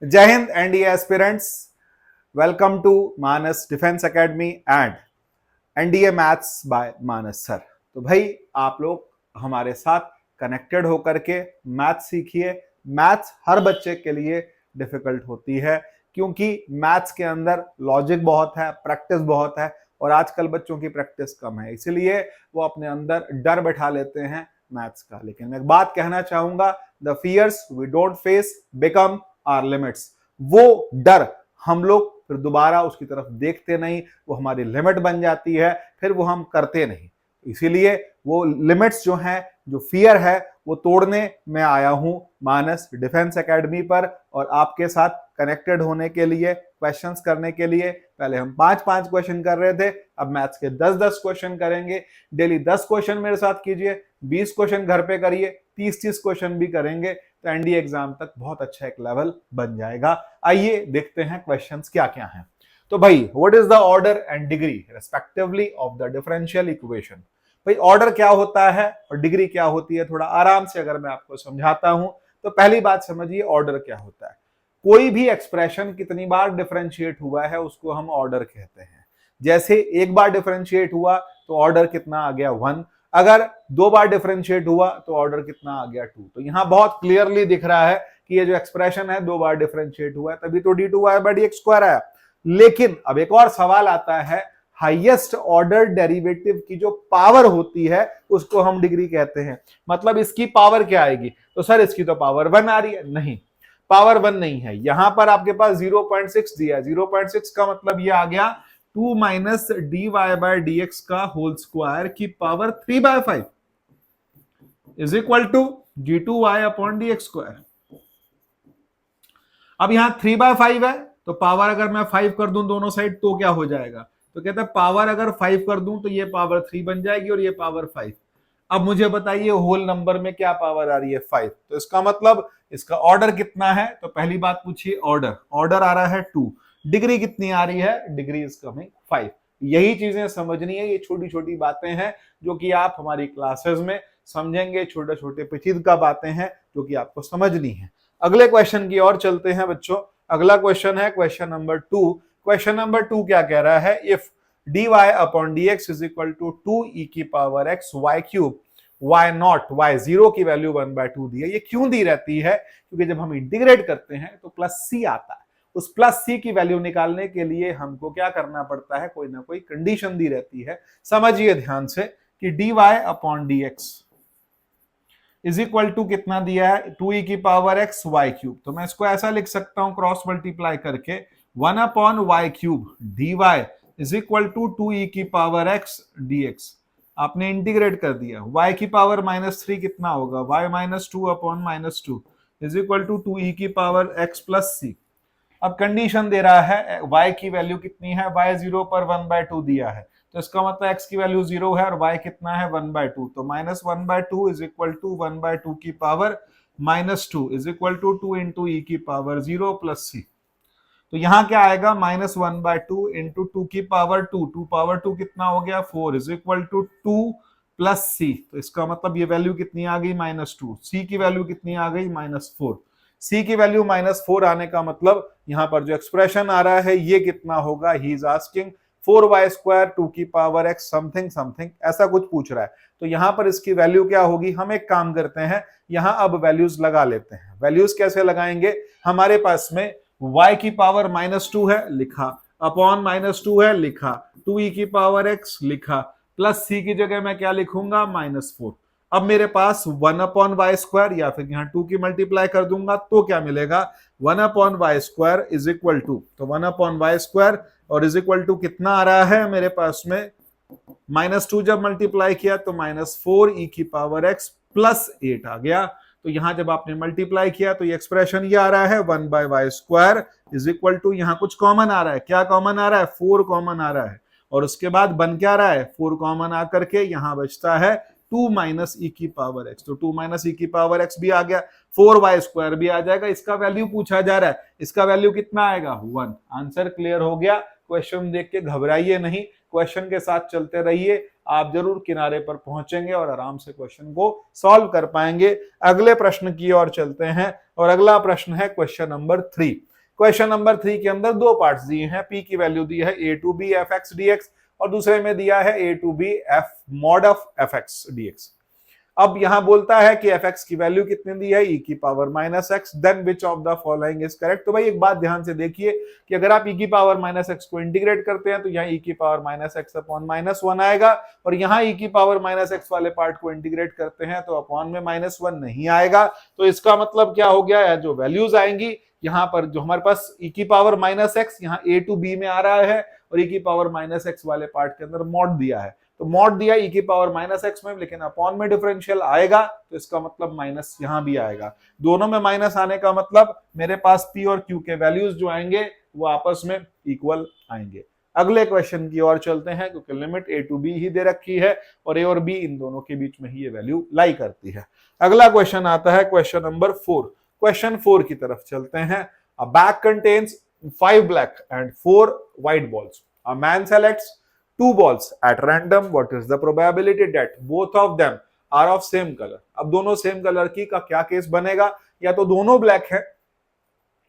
जय हिंद NDA aspirants, welcome to Manas defence academy and NDA maths by Manas sir. तो भाई आप लोग हमारे साथ कनेक्टेड होकर के मैथ्स सीखिए। मैथ्स हर बच्चे के लिए डिफिकल्ट होती है क्योंकि मैथ्स के अंदर लॉजिक बहुत है, प्रैक्टिस बहुत है और आजकल बच्चों की प्रैक्टिस कम है, इसलिए वो अपने अंदर डर बैठा लेते हैं मैथ्स का। लेकिन मैं एक बात कहना चाहूंगा, the fears we don't face become our limits. वो डर हम लोग फिर दोबारा उसकी तरफ देखते नहीं, वो हमारी लिमिट बन जाती है, फिर वो हम करते नहीं। इसीलिए वो लिमिट्स जो हैं, जो फियर है, वो तोड़ने में आया हूं मानस डिफेंस एकेडमी पर और आपके साथ कनेक्टेड होने के लिए, क्वेश्चंस करने के लिए। पहले हम 5-5 क्वेश्चन कर रहे थे, अब मैथ्स के 10-10 क्वेश्चन करेंगे। डेली 10 क्वेश्चन मेरे साथ कीजिए, 20 क्वेश्चन घर पे करिए, 30-30 क्वेश्चन भी करेंगे तो एनडीए एग्जाम तक बहुत अच्छा एक लेवल बन जाएगा। आइए देखते हैं क्वेश्चंस क्या क्या हैं। तो भाई what is the order and degree respectively of the differential equation. भाई ऑर्डर क्या होता है और डिग्री क्या होती है, थोड़ा आराम से अगर मैं आपको समझाता हूं तो पहली बात समझिए ऑर्डर क्या होता है। कोई भी एक्सप्रेशन कितनी बार डिफरेंशिएट हुआ है उसको हम ऑर्डर कहते हैं। जैसे एक बार डिफरेंशिएट हुआ तो ऑर्डर कितना आ गया 1, अगर 2 बार डिफरेंशिएट हुआ तो ऑर्डर कितना आ गया 2। तो यहां बहुत क्लियरली दिख रहा है कि ये जो एक्सप्रेशन है 2 बार डिफरेंशिएट हुआ है, तभी तो d2y/dx² आया। लेकिन अब एक और सवाल आता है, हाईएस्ट ऑर्डर डेरिवेटिव की जो पावर होती है उसको हम डिग्री कहते हैं। मतलब इसकी पावर क्या आएगी, तो सर इसकी तो पावर 1 आ रही है। नहीं, पावर 1 नहीं है, यहां पर आपके पास 0.6 दिया है। 0.6 का मतलब ये आ गया 2 माइनस dy/dx का होल स्क्वायर की power 3/5 is equal to d2y/dx²। अब यहां 3/5 है तो पावर अगर मैं 5 कर दूं दोनों साइड तो क्या हो जाएगा, तो कहता है पावर अगर 5 कर दूं तो ये पावर 3 बन जाएगी और ये पावर 5। अब मुझे बताइए होल नंबर में क्या पावर आ रही है 5, तो इसका मतलब इसका ऑर्डर कितना है। तो पहली बात पूछिए ऑर्डर, ऑर्डर आ रहा है 2। डिग्री कितनी आ रही है, डिग्री इज कमिंग 5। यही चीजें समझनी है, ये छोटी छोटी बातें हैं जो कि आप हमारी क्लासेस में समझेंगे, छोटे छोटे पेचीदगी बातें हैं जो कि आपको समझनी है। अगले क्वेश्चन की ओर चलते हैं बच्चों। अगला क्वेश्चन है क्वेश्चन नंबर 2। क्वेश्चन नंबर 2 क्या कह रहा है, if dy/dx is equal to 2e⁻x y³ y naught y0 की वैल्यू 1/2 दी है। ये क्यों दी रहती है, क्योंकि जब हम इंटीग्रेट करते हैं तो प्लस सी आता है। उस प्लस सी की वैल्यू निकालने के लिए हमको क्या करना पड़ता है, कोई ना कोई कंडीशन दी रहती है। समझिए ध्यान से कि dy/dx इज इक्वल टू कितना दिया है, 2e⁻x y³। तो मैं इसको ऐसा लिख सकता हूं क्रॉस मल्टीप्लाई करके 1/y³ dy is equal to 2e⁻x dx। आपने इंटीग्रेट कर दिया, y की पावर -3 कितना होगा, y -2/-2 is equal to 2e⁻x plus C. अब कंडीशन दे रहा है y की वैल्यू कितनी है, y 0 पर 1/2 दिया है, तो इसका मतलब x की वैल्यू 0 है और y कितना है 1/2। तो -1/2 इज इक्वल टू 1/2 की power -2 is equal to 2 into E की पावर 0 प्लस सी। तो यहां क्या आएगा, -1/2 इंटू 2 की पावर 2, 2 पावर 2 कितना हो गया 4 इज इक्वल टू 2 प्लस सी। तो इसका मतलब ये वैल्यू कितनी आ गई -2। सी की वैल्यू कितनी आ गई -4। सी की वैल्यू -4 आने का मतलब यहां पर जो एक्सप्रेशन आ रहा है ये कितना होगा, ही इज आस्किंग 4y² 2 की पावर x समथिंग समथिंग, ऐसा कुछ पूछ रहा है। तो यहां पर इसकी वैल्यू क्या होगी, हम एक काम करते हैं, यहां अब वैल्यूज लगा लेते हैं। वैल्यूज कैसे लगाएंगे, हमारे पास में y की पावर -2 है लिखा, अपॉन -2 है लिखा, 2e की पावर x लिखा, प्लस c की जगह मैं क्या लिखूंगा -4। अब मेरे पास 1/y² या फिर यहां 2 की मल्टीप्लाई कर दूंगा तो क्या मिलेगा, 1/y² इज इक्वल टू, तो 1/y² और इज इक्वल टू कितना आ रहा है मेरे पास में, -2 जब मल्टीप्लाई किया तो -4e⁻x प्लस 8 आ गया। तो यहां जब आपने मल्टीप्लाई किया तो ये एक्सप्रेशन ये आ रहा है 1/y² इज इक्वल टू, यहां कुछ कॉमन आ रहा है, क्या कॉमन आ रहा है, 4 कॉमन आ रहा है, और उसके बाद बन क्या रहा है, 4 कॉमन आकर के यहां बचता है 2 माइनस e⁻x। तो 2 माइनस e⁻x भी आ गया, 4y² भी आ जाएगा। इसका वैल्यू पूछा जा रहा है, इसका वैल्यू कितना आएगा 1। आंसर क्लियर हो गया। क्वेश्चन देख के घबराइए नहीं, क्वेश्चन के साथ चलते रहिए, आप जरूर किनारे पर पहुंचेंगे और आराम से क्वेश्चन को सॉल्व कर पाएंगे। अगले प्रश्न की ओर चलते हैं और अगला प्रश्न है क्वेश्चन नंबर 3। क्वेश्चन नंबर 3 के अंदर दो पार्ट्स दिए हैं, पी की वैल्यू दी है a to b f x d x और दूसरे में दिया है a to b f mod of f x d x. अब यहां बोलता है कि एफ एक्स की वैल्यू कितनी दी है, e की power minus x, then which of the following is correct. तो भाई एक बात ध्यान से देखिए कि अगर आप e की पावर माइनस एक्स को इंटीग्रेट करते हैं तो यहाँ e की power minus x upon minus one आएगा, और यहाँ e की पावर माइनस एक्स वाले पार्ट को इंटीग्रेट करते हैं तो अपॉन में माइनस वन नहीं आएगा। तो इसका मतलब क्या हो गया, जो वैल्यूज आएंगी यहाँ पर, जो हमारे पास e की पावर माइनस एक्स यहाँ a टू b में आ रहा है और e की पावर माइनस एक्स वाले पार्ट के अंदर मॉड दिया है, तो मॉड दिया e की पावर माइनस एक्स में, लेकिन अपॉन में डिफरेंशियल आएगा तो इसका मतलब माइनस यहां भी आएगा। दोनों में माइनस आने का मतलब मेरे पास p और q के वैल्यूज जो आएंगे वो आपस में इक्वल आएंगे। अगले क्वेश्चन की ओर चलते हैं, क्योंकि लिमिट a टू b ही दे रखी है और a और b इन दोनों के बीच में ही ये वैल्यू लाई करती है। अगला क्वेश्चन आता है क्वेश्चन नंबर 4। क्वेश्चन 4 की तरफ चलते हैं। अ bag contains 5 black and 4 white balls. A man selects 2 balls at random. What is the probability that both of them are of same color? अब दोनों सेम कलर की का क्या केस बनेगा, या तो दोनों ब्लैक है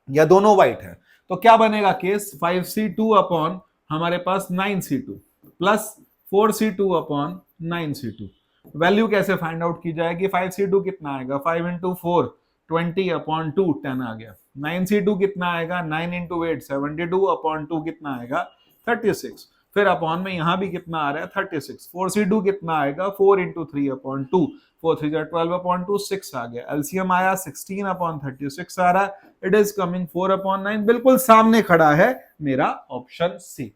या दोनों व्हाइट है, तो क्या बनेगा केस 5c2 अपॉन हमारे पास 9c2 plus 4c2 upon 9c2। Value कैसे फाइंड आउट की जाएगी, 5c2 कितना आएगा, 5 इंटू 4 20 अपॉन 2 10 आ गया। 9c2 कितना आएगा, 9 इंटू 8 72 अपॉन 2 कितना आएगा 36। फिर अपॉन में यहां भी कितना आ रहा है 36। 4c2 कितना आएगा, 4 इंटू 3 अपॉन 2, 4 3 12 अपॉन 2 6 आ गया। एलसीएम आया 16 अपॉन 36 आ रहा है। इट इज कमिंग 4 अपॉन 9, बिल्कुल सामने खड़ा है मेरा ऑप्शन सी।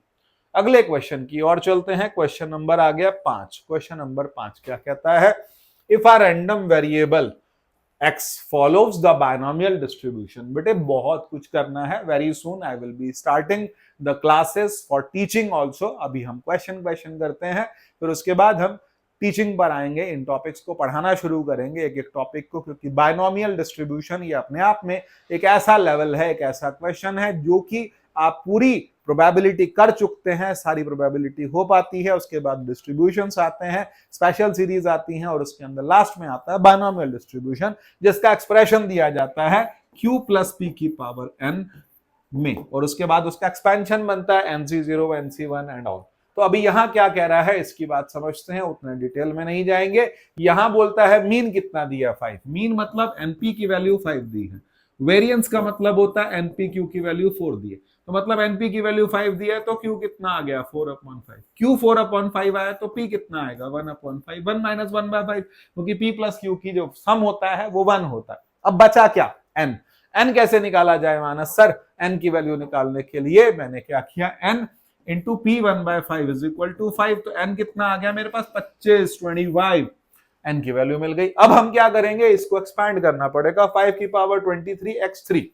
अगले क्वेश्चन की ओर चलते हैं। क्वेश्चन नंबर आ गया 5। क्वेश्चन नंबर 5 क्या कहता है, if a random variable x follows the binomial distribution। बेटे बहुत कुछ करना है, very soon I will be starting the classes for teaching also. अभी हम क्वेश्चन करते हैं, फिर उसके बाद हम टीचिंग पर आएंगे, इन टॉपिक्स को पढ़ाना शुरू करेंगे एक एक टॉपिक को, क्योंकि बायनोमियल डिस्ट्रीब्यूशन ये अपने आप में एक ऐसा लेवल है, एक ऐसा क्वेश्चन है जो कि आप पूरी प्रोबेबिलिटी कर चुकते हैं, सारी प्रोबेबिलिटी हो पाती है, उसके बाद डिस्ट्रीब्यूशंस आते हैं, स्पेशल सीरीज आती हैं और उसके अंदर लास्ट में आता है बायनोमियल डिस्ट्रीब्यूशन, जिसका एक्सप्रेशन दिया जाता है q प्लस p की पावर n में, और उसके बाद उसका एक्सपेंशन बनता है nc0 nc1 एंड ऑल। तो अभी यहां क्या कह रहा है इसकी बात समझते हैं, उतने डिटेल में नहीं जाएंगे। यहां बोलता है मीन कितना दिया 5, मीन मतलब np की वैल्यू 5 दी है, वेरिएंस का मतलब होता है npq की वैल्यू 4 दी है, तो मतलब np की वैल्यू 5 दिया है तो q कितना आ गया 4/5। q 4/5 आया तो p कितना आएगा 1/5, 1 माइनस 1/5, क्योंकि p प्लस q की जो सम होता है वो 1 होता है। अब बचा क्या n, n कैसे निकाला जाए मानस सर, n की वैल्यू निकालने के लिए मैंने क्या किया, n into p 1/5 is equal to 5, तो n कितना आ गया मेरे पास 25 25, n की वैल्यू मिल गई। अब हम क्या करेंगे, इसको एक्सपैंड करना पड़ेगा, 5 की पावर 23 x3।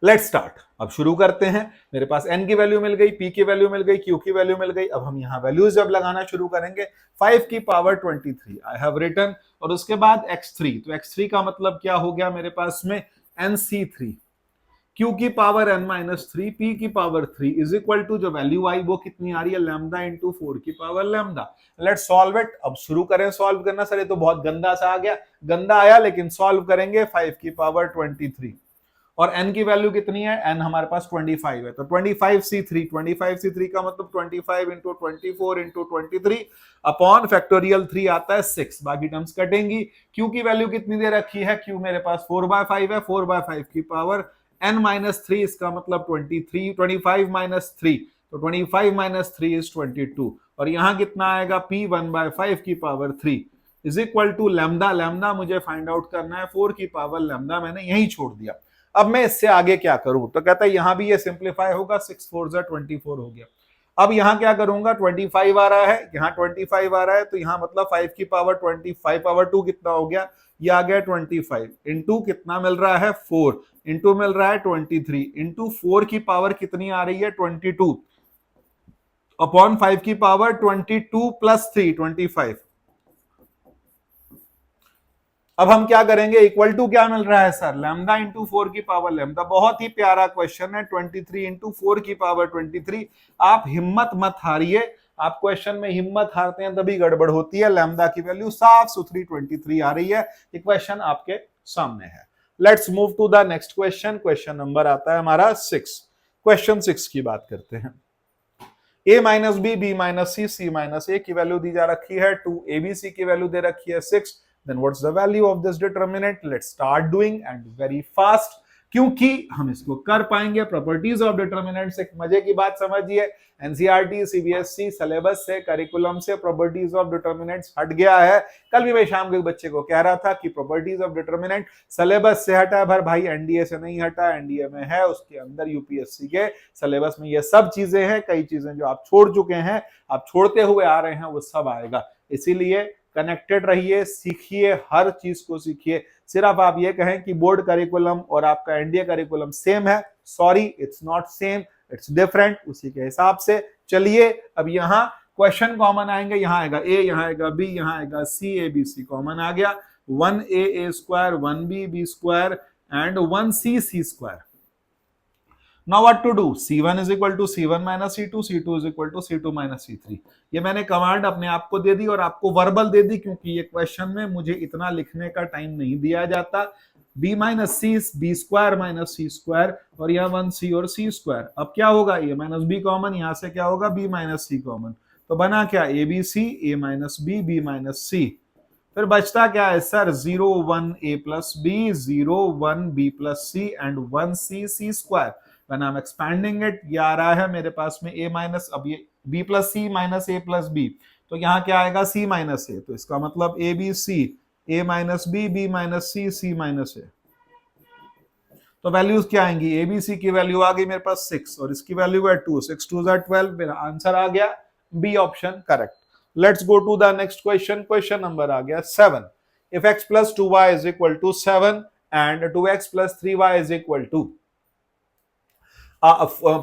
लेट्स स्टार्ट, अब शुरू करते हैं। मेरे पास n की वैल्यू मिल गई, p की वैल्यू मिल गई, q की वैल्यू मिल गई। अब हम यहां वैल्यूज जब लगाना शुरू करेंगे, 5 की पावर 23 आई हैव रिटन, और उसके बाद x3, तो x3 का मतलब क्या हो गया मेरे पास में nc3, q की पावर n-3, p की पावर 3 इज इक्वल टू जो वैल्यू आई वो कितनी आ रही है, लैम्डा इंटू 4 की power lambda. Let's solve it, अब शुरू करें सॉल्व करना। सर ये तो बहुत गंदा सा आ गया, गंदा आया लेकिन सॉल्व करेंगे। 5 की पावर 23 और n की वैल्यू कितनी है, n हमारे पास 25 है, तो 25c3, 25c3 का मतलब 25 इंटू 24 इंटू 23 अपॉन फैक्टोरियल 3 आता है 6, बाकी टर्म्स कटेंगी। q की वैल्यू कितनी दे रखी है, q मेरे पास 4/5 है, 4/5 की पावर n-3, इसका मतलब 23, 25 माइनस 3, तो 25 माइनस 3 इज 22, और यहां कितना आएगा p 1/5 की power 3 is equal to lambda, lambda मुझे फाइंड आउट करना है, 4 की पावर लैम्डा मैंने यही छोड़ दिया। अब मैं इससे आगे क्या करूं, तो कहता है यहां भी ये सिंप्लीफाई होगा, 6 4 24 हो गया। अब यहां क्या करूंगा, 25 आ रहा है, यहां 25 आ रहा है, तो यहां मतलब 5 की पावर 25 पावर 2 कितना हो गया, ये आ गया 25 इंटू कितना मिल रहा है 4 इंटू मिल रहा है 23 इंटू 4 की पावर कितनी आ रही है 22 अपॉन 5 की पावर 22 प्लस 3 25। अब हम क्या करेंगे, इक्वल टू क्या मिल रहा है सर, लैम्डा इंटू 4 की पावर लैम्डा। बहुत ही प्यारा क्वेश्चन है, 23 इंटू 4 की पावर 23। आप हिम्मत मत हारिए, आप क्वेश्चन में हिम्मत हारते हैं तभी गड़बड़ होती है। लैम्डा की वैल्यू साफ सुथरी 23 आ रही है, ये क्वेश्चन आपके सामने है। Let's move to the next question. Question number आता है हमारा 6। क्वेश्चन 6 की बात करते हैं। a minus B, B minus C, C minus A की वैल्यू दी जा रखी है 2, abc की वैल्यू दे रखी है 6। Then what's the value of this determinant? Let's start doing and very fast, क्योंकि हम इसको कर पाएंगे। प्रॉपर्टीज ऑफ डिटरमिनेंट्स, एक मजे की बात समझिए, एनसीईआरटी सीबीएसई सिलेबस से, करिकुलम से प्रॉपर्टीज ऑफ डिटरमिनेंट्स हट गया है। कल भी मैं शाम के बच्चे को कह रहा था कि प्रॉपर्टीज ऑफ डिटरमिनेंट सिलेबस से हटा है, पर भाई एनडीए से नहीं हटा, एनडीए में है, उसके अंदर यूपीएससी के सिलेबस में ये सब चीजें हैं। कई चीजें जो आप छोड़ चुके हैं, आप छोड़ते हुए आ रहे हैं, वो सब आएगा। इसीलिए कनेक्टेड रहिए, सीखिए, हर चीज को सीखिए। सिर्फ आप ये कहें कि बोर्ड करिकुलम और आपका एनडीए करिकुलम सेम है, sorry, it's not same, it's different. उसी के हिसाब से चलिए। अब यहाँ क्वेश्चन कॉमन आएंगे, यहाँ आएगा ए, यहाँ आएगा बी, यहाँ आएगा सी, ए बी सी कॉमन आ गया। 1a a square, 1b b square and 1c c square. Now what to do? C1 is equal to C1 minus C2, C2 is equal to C2 minus C3। ये मैंने command अपने आप को दे दी और आपको verbal दे दी, क्योंकि ये क्वेश्चन में मुझे इतना लिखने का टाइम नहीं दिया जाता। b माइनस सी, बी स्क्वायर माइनस सी स्क्वायर, और यहाँ 1c और c स्क्वायर। अब क्या होगा? a माइनस बी कॉमन, यहाँ से क्या होगा? b माइनस सी कॉमन, तो बना क्या? a b c, a minus b, b minus c। फिर बचता क्या है sir? 0 1 a plus b, 0 1 b plus c and 1c c square. When I'm expanding it, ये आ रहा है मेरे पास में a माइनस, अब ये b प्लस c minus a plus b, तो यहाँ क्या आएगा? c माइनस a, तो इसका मतलब a b c, a minus b, b minus c, c minus a। तो वैल्यूज क्या आएंगी? a b c की वैल्यू आ गई मेरे पास 6 और इसकी वैल्यू है 2, 6 2 12। मेरा आंसर आ गया B option correct. Let's go to the next question. Question number आ गया 7। If x plus 2y is equal to 7 and 2x plus 3y is equal to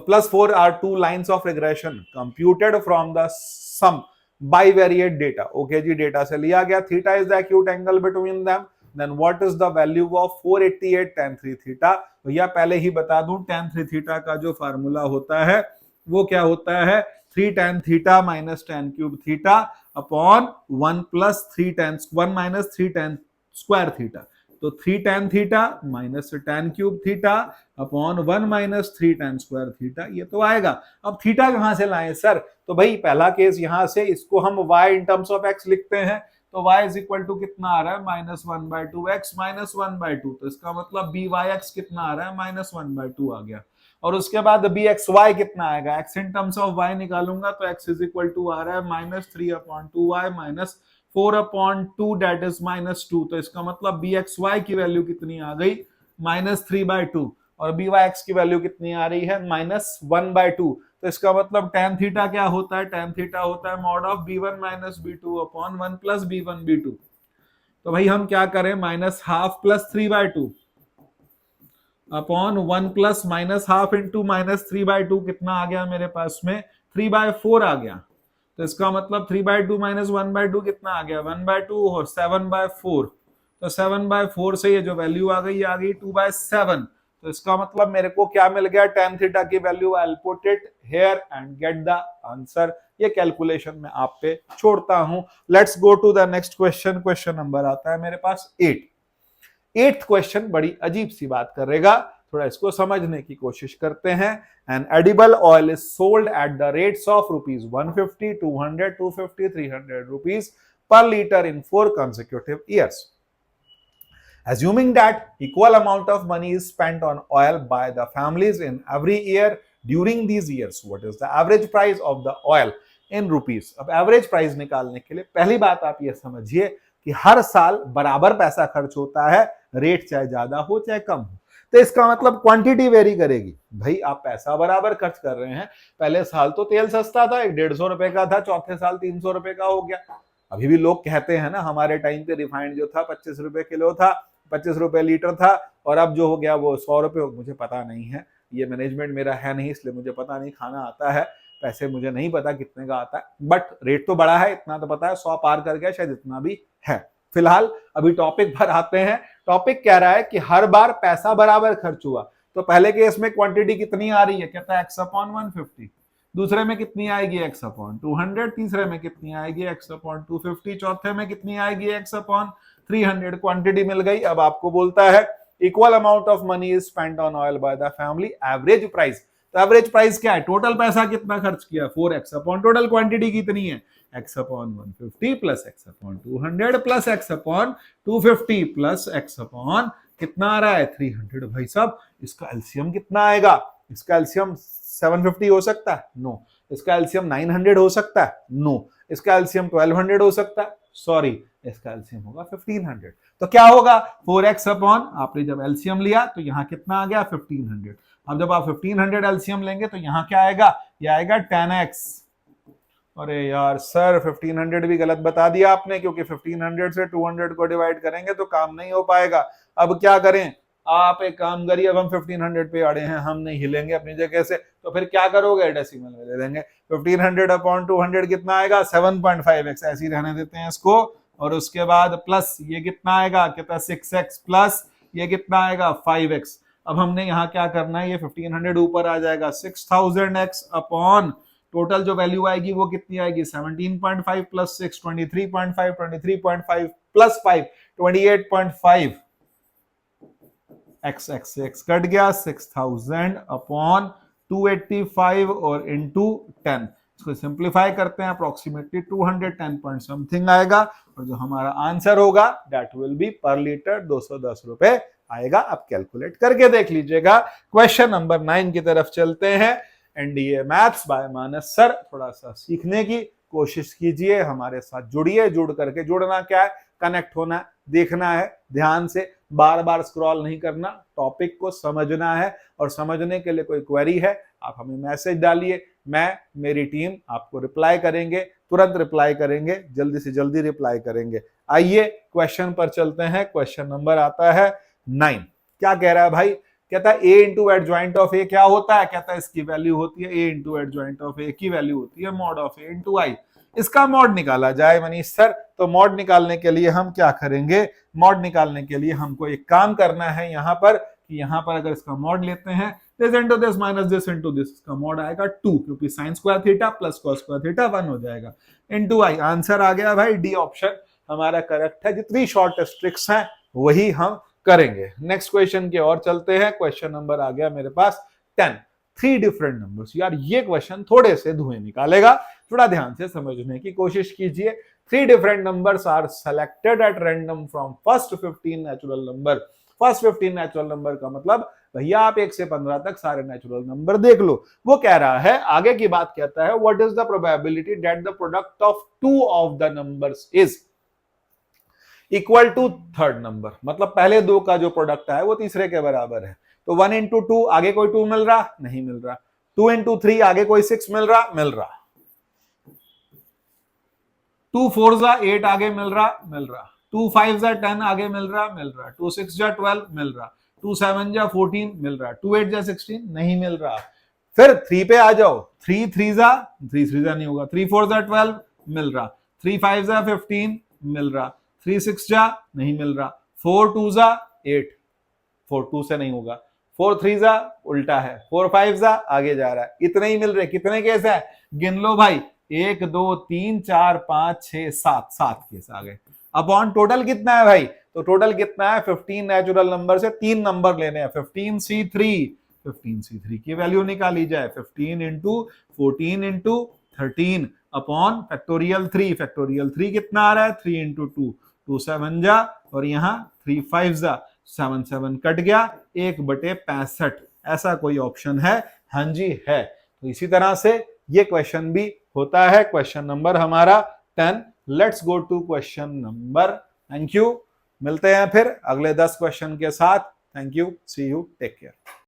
plus 4 are two lines of regression computed from the sum bivariate data। Okay ji, data से लिया गया। theta is the acute angle between them। then what is the value of 488 tan 3 theta? भैया पहले ही बता दूं, tan 3 theta का जो formula होता है वो क्या होता है? 3 tan theta minus tan cube theta upon 1 plus 3 tan 1 minus 3 tan square theta। तो 3 tan theta minus tan cube theta upon 1 minus 3 tan square theta, ये तो आएगा। अब थीटा कहां से लाएं सर? तो भाई पहला केस यहां से, इसको हम y in terms of x लिखते हैं, तो y इज इक्वल टू कितना आ रहा है? माइनस 1/2 x माइनस 1/2, तो इसका मतलब बी वाई एक्स कितना आ रहा है? माइनस 1/2 आ गया। और उसके बाद बी एक्स वाई कितना आएगा? x in terms of y निकालूंगा तो x इज इक्वल टू आ रहा है minus 3/2y minus 4/2 that is minus 2। तो इसका मतलब बी एक्स वाई की वैल्यू कितनी आ गई? माइनस 3/2, और बी वाई एक्स की वैल्यू कितनी आ रही है? माइनस 1/2। तो इसका मतलब tan थीटा क्या होता है? tan थीटा होता है mod of b1 minus b2 upon 1 plus b1 b2। तो भाई हम क्या करें? Minus half plus 3/2 upon 1 plus minus half into minus 3/2 कितना आ गया मेरे पास में? 3/4 आ गया। तो इसका मतलब 3/2 माइनस 1/2 कितना आ गया? 1/2 और 7/4। तो 7/4 से ये जो वैल्यू आ गई, आ गई 2/7। तो इसका मतलब मेरे को क्या मिल गया? tan थीटा की value. I will put it here and get the answer. ये कैलकुलेशन मैं आप पे छोड़ता हूं। Let's go to the next question. Question number आता है मेरे पास 8। 8th क्वेश्चन बड़ी अजीब सी बात करेगा, थोड़ा इसको समझने की कोशिश करते हैं। An edible oil is sold at the rates of rupees 150, 200, 250, 300 rupees per liter in 4 consecutive years. Assuming that equal amount of money is spent on oil by the families in every year during these years, what is the average price of the oil in rupees? अब average price निकालने के लिए पहली बात आप ये समझिए कि हर साल बराबर पैसा खर्च होता है, रेट चाहे ज्यादा हो चाहे कम हो। तो इसका मतलब क्वांटिटी वेरी करेगी। भाई आप पैसा बराबर खर्च कर रहे हैं, पहले साल तो तेल सस्ता था, 150 रुपए का था, चौथे साल 300 रुपए का हो गया। अभी भी लोग कहते हैं ना, हमारे टाइम पे रिफाइंड जो था 25 रुपए किलो था, 25 रुपए लीटर था, और अब जो हो गया वो 100 रुपए। मुझे पता नहीं है, ये मैनेजमेंट मेरा है नहीं, इसलिए मुझे पता नहीं। खाना आता है, पैसे मुझे नहीं पता कितने का आता है, बट रेट तो बड़ा है, इतना तो पता है, 100 पार कर गया शायद, इतना भी है। फिलहाल अभी टॉपिक पर आते हैं। टॉपिक कह रहा है कि हर बार पैसा बराबर खर्च हुआ। तो पहले केस में क्वांटिटी कितनी आ रही है? कहता है x अपॉन 150। दूसरे में कितनी आएगी? x upon 200। तीसरे में कितनी आएगी? x upon 250। चौथे में कितनी आएगी? x upon 300। क्वांटिटी मिल गई। अब आपको बोलता है equal amount of money is spent on oil by the family, average price. तो एवरेज प्राइस क्या है, टोटल पैसा कितना खर्च किया 4x अपॉन टोटल क्वांटिटी कितनी है x upon 150 plus x upon 200 plus x upon 250 plus x upon कितना आ रहा है 300। भाई साहब इसका एलसीएम कितना आएगा, इसका एलसीएम 750 हो सकता है, नो। इसका एलसीएम 900 हो सकता है, नो। इसका एलसीएम 1200 हो सकता है, सॉरी, इसका एलसीएम होगा 1500। तो क्या होगा 4x अपॉन, आपने जब एलसीएम लिया तो यहां कितना आ गया 1500। अब जब आप 1500 एलसीएम लेंगे तो यहां क्या आएगा, ये आएगा 10x। अरे यार सर 1500 भी गलत बता दिया आपने, क्योंकि 1500 से 200 को डिवाइड करेंगे तो काम नहीं हो पाएगा। अब क्या करें, आप एक काम करिए, अब हम 1500 पे अड़े हैं, हम नहीं हिलेंगे अपनी जगह से, तो फिर क्या करोगे, डेसिमल में ले लेंगे। 1500 अपॉन 200 कितना आएगा 7.5x, ऐसे ही रहने देते हैं इसको। और उसके बाद प्लस ये कितना आएगा, कितना 6x प्लस ये कितना आएगा 5x। अब हमने यहाँ क्या करना है, ये 1500 ऊपर आ जाएगा 6000x अपॉन टोटल जो वैल्यू आएगी वो कितनी आएगी 17.5 प्लस 6 23.5 23.5 प्लस 5 28.5 x x से x कट गया 6000 अपॉन 285 और इंटू 10। इसको सिंप्लीफाई करते हैं, अप्रोक्सीमेटली 210 पॉइंट समथिंग आएगा, और जो हमारा आंसर होगा दैट विल बी पर लीटर 210 रुपए आएगा। अब कैलकुलेट करके देख लीजिएगा। क्वेश्चन नंबर 9 की तरफ चलते हैं। NDA maths by Manas sir, थोड़ा सा सीखने की कोशिश कीजिए, हमारे साथ जुड़िए। जुड़ करके, जुड़ना क्या है, कनेक्ट होना, देखना है ध्यान से, बार बार स्क्रॉल नहीं करना, टॉपिक को समझना है। और समझने के लिए कोई क्वेरी है आप हमें मैसेज डालिए, मैं, मेरी टीम आपको रिप्लाई करेंगे, तुरंत रिप्लाई करेंगे, जल्दी से जल्दी रिप्लाई करेंगे। आइए क्वेश्चन पर चलते हैं। क्वेश्चन नंबर आता है 9। क्या कह रहा है भाई, कहता है a इंटू एडजॉइंट ऑफ ए क्या होता है, कहता है इसकी वैल्यू होती है a इंटू एडजॉइंट ऑफ ए की वैल्यू होती है मॉड ऑफ a इंटू आई। इसका मॉड निकाला जाए मनीष सर, तो मॉड निकालने के लिए हम क्या करेंगे, मॉड निकालने के लिए हमको एक काम करना है यहाँ पर, कि यहाँ पर अगर इसका मॉड लेते हैं this into this minus this into this, इसका मॉड आएगा 2, क्योंकि sine square theta plus cos square theta 1 हो जाएगा, इंटू आई। आंसर आ गया भाई, डी ऑप्शन हमारा करेक्ट है। जितनी शॉर्ट ट्रिक्स हैं वही हम करेंगे। नेक्स्ट क्वेश्चन की ओर चलते हैं। क्वेश्चन नंबर आ गया मेरे पास 10, 3 डिफरेंट नंबर्स। यार ये क्वेश्चन थोड़े से धुएं निकालेगा, थोड़ा ध्यान से समझने की कोशिश कीजिए। 3 different numbers are selected at random from first 15 natural number. First 15 natural number का मतलब भैया आप 1 से 15 तक सारे नेचुरल नंबर देख लो। वो कह रहा है, आगे की बात कहता है, what is the probability that the product of 2 of the numbers is equal to third number. मतलब पहले 2 का जो प्रोडक्ट है वो तीसरे के बराबर है। तो 1 इंटू 2 आगे कोई 2 मिल रहा, नहीं मिल रहा। 2 इंटू 3 आगे कोई 6 मिल रहा, मिल रहा। 2 4 जा 8 आगे मिल रहा, मिल रहा। 2 5 जा 10 आगे मिल रहा, मिल रहा। 2 6 जा 12 मिल रहा। 2 7 जा 14 मिल रहा। 2 8 जा 16 नहीं मिल रहा। फिर 3 पे आ जाओ, 3 3 जा नहीं होगा। 3 4 जा 12 मिल रहा। 3 5 जा 15 मिल रहा। 3 6 जा नहीं मिल रहा। 4 2 जा 8, 4 2 से नहीं होगा। 4 3 जा उल्टा है। 4 5 जा आगे जा रहा है। इतने ही मिल रहे। कितने केस है गिन लो भाई, 1 2 3 4 5 6 7, 7 केस आ गए। अपॉन टोटल कितना है भाई, तो टोटल कितना है 15 नेचुरल नंबर से 3 नंबर लेने हैं। 15C3 की वैल्यू निकाली जाए। 15 into 14 into 13 upon factorial 3। Factorial 3 कितना आ रहा है 3 इंटू 2, 2 7 जा, और यहाँ 3 5 जा, 7 7 कट गया, 1/65। ऐसा कोई ऑप्शन है? हाँ जी है। तो इसी तरह से ये क्वेश्चन भी होता है। क्वेश्चन नंबर हमारा 10। Let's go to question number. Thank you. मिलते हैं फिर अगले 10 क्वेश्चन के साथ। Thank you, see you, take care.